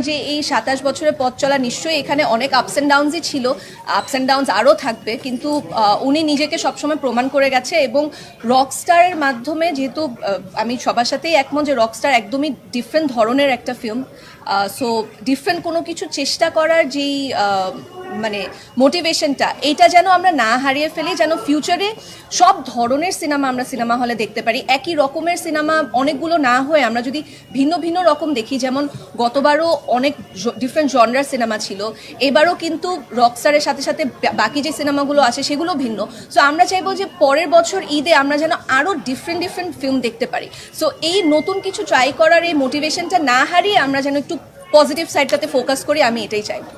যে এই 27 বছরের পথ চলা নিশ্চয়ই এখানে অনেক আপস অ্যান্ড ডাউনসই ছিল, আপস অ্যান্ড ডাউনস আরও থাকবে, কিন্তু উনি নিজেকে সবসময় প্রমাণ করে গেছে। এবং রকস্টারের মাধ্যমে, যেহেতু আমি সবার সাথেই একমত যে রকস্টার একদমই ডিফারেন্ট ধরনের একটা ফিল্ম, সো ডিফারেন্ট কোনো কিছু চেষ্টা করার যেই মানে মোটিভেশনটা, এইটা যেন আমরা না হারিয়ে ফেলি, যেন ফিউচারে সব ধরনের সিনেমা আমরা সিনেমা হলে দেখতে পারি। একই রকমের সিনেমা অনেকগুলো না হয়ে আমরা যদি ভিন্ন ভিন্ন রকম দেখি, যেমন গতবারও অনেক ডিফারেন্ট জনরার সিনেমা ছিল, এবারও কিন্তু রকস্টারের সাথে সাথে বাকি যে সিনেমাগুলো আসে সেগুলো ভিন্ন। সো আমরা চাইবো যে পরের বছর ঈদে আমরা যেন আরও ডিফারেন্ট ডিফারেন্ট ফিল্ম দেখতে পারি। সো এই নতুন কিছু ট্রাই করার এই মোটিভেশনটা না হারিয়ে আমরা যেন একটু পজিটিভ সাইডটাতে ফোকাস করি, আমি এটাই চাইবো।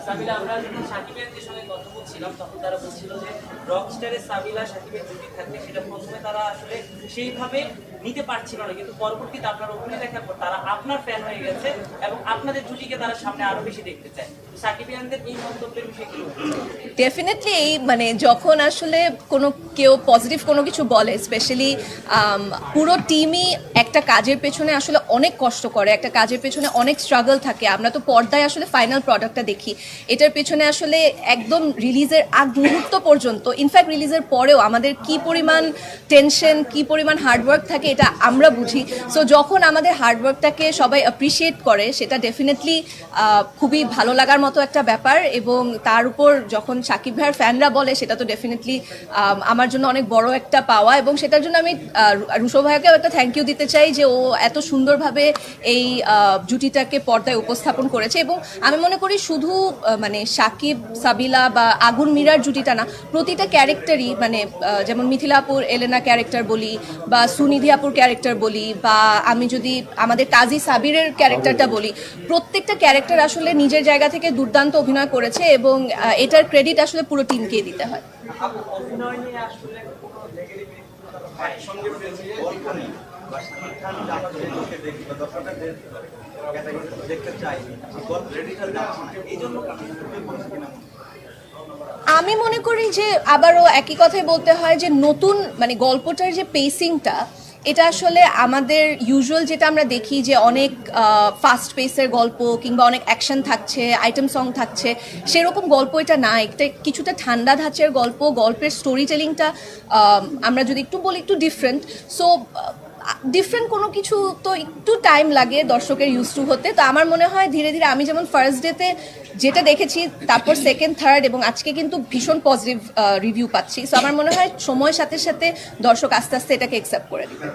সাবিলা, আমরা যখন সাকিবের সঙ্গে কথা বলছিলাম তখন তারা বলছিল যে রকস্টারের সাবিলা সাকিবের জুটি থাকলে সেটা প্রথমে তারা আসলে সেইভাবে নিতে পারছিল না, কিন্তু পরবর্তীতে আপনার অভিনয় দেখার পর তারা আপনার ফ্যান হয়ে গেছে এবং আপনাদের জুটিকে তারা সামনে আরো বেশি দেখতে চায়। সাকিবিয়ানদের এই মন্তব্যের বিষয়ে কি? ডেফিনেটলি এই মানে যখন আসলে কোনো কেউ পজিটিভ কোনো কিছু বলে, স্পেশালি পুরো টিমই একটা কাজের পেছনে আসলে অনেক কষ্ট করে, একটা কাজের পেছনে অনেক স্ট্রাগল থাকে। আমরা তো পর্দায় আসলে ফাইনাল প্রোডাক্টটা দেখি, এটার পেছনে আসলে একদম রিলিজের আগ মুহূর্ত পর্যন্ত, ইনফ্যাক্ট রিলিজের পরেও আমাদের কি পরিমাণ টেনশন, কি পরিমাণ হার্ডওয়ার্ক থাকে এটা আমরা বুঝি। সো যখন আমাদের হার্ডওয়ার্কটাকে সবাই অ্যাপ্রিসিয়েট করে, সেটা ডেফিনেটলি খুবই ভালো লাগার মতো একটা ব্যাপার। এবং তার উপর যখন সাকিব ভাইয়ের ফ্যানরা বলে, সেটা তো ডেফিনেটলি আমার জন্য অনেক বড় একটা পাওয়া। এবং সেটার জন্য আমি রুশো ভাইয়াকেও একটা থ্যাংক ইউ দিতে চাই যে ও এত সুন্দরভাবে এই জুটিটাকে পর্দায় উপস্থাপন করেছে। এবং আমি মনে করি শুধু মানে সাকিব সাবিলা বা আগুন মীরার জুটিটা না, প্রতিটা ক্যারেক্টারই, মানে যেমন মিথিলা আপুর এলেনা ক্যারেক্টার বলি, বা সুনিধি আপুর ক্যারেক্টার বলি, বা আমি যদি আমাদের কাজী সাবিরের ক্যারেক্টারটা বলি, প্রত্যেকটা ক্যারেক্টার আসলে নিজের জায়গা থেকে দুর্দান্ত অভিনয় করেছে। এবং এটার ক্রেডিট আসলে পুরো টিমকেই দিতে হয়। আমি মনে করি যে আবারও একই কথাই বলতে হয় যে নতুন মানে গল্পটার যে পেসিংটা, এটা আসলে আমাদের ইউজুয়াল যেটা আমরা দেখি যে অনেক ফাস্ট পেসের গল্প কিংবা অনেক অ্যাকশন থাকছে, আইটেম সং থাকছে, সেরকম গল্প এটা না। এটা কিছুটা ঠান্ডা ধাঁচের গল্প, গল্পের স্টোরি টেলিংটা আমরা যদি একটু বলি একটু ডিফারেন্ট। সো ডিফারেন্ট কোনো কিছু তো একটু টাইম লাগে দর্শকের ইউজ টু হতে। তো আমার মনে হয় ধীরে ধীরে, আমি যেমন ফার্স্ট ডেতে যেটা দেখেছি, তারপর সেকেন্ড থার্ড এবং আজকে কিন্তু ভীষণ পজিটিভ রিভিউ পাচ্ছি। সো আমার মনে হয় সময়ের সাথে সাথে দর্শক আস্তে আস্তে এটাকে অ্যাকসেপ্ট করে দেবে।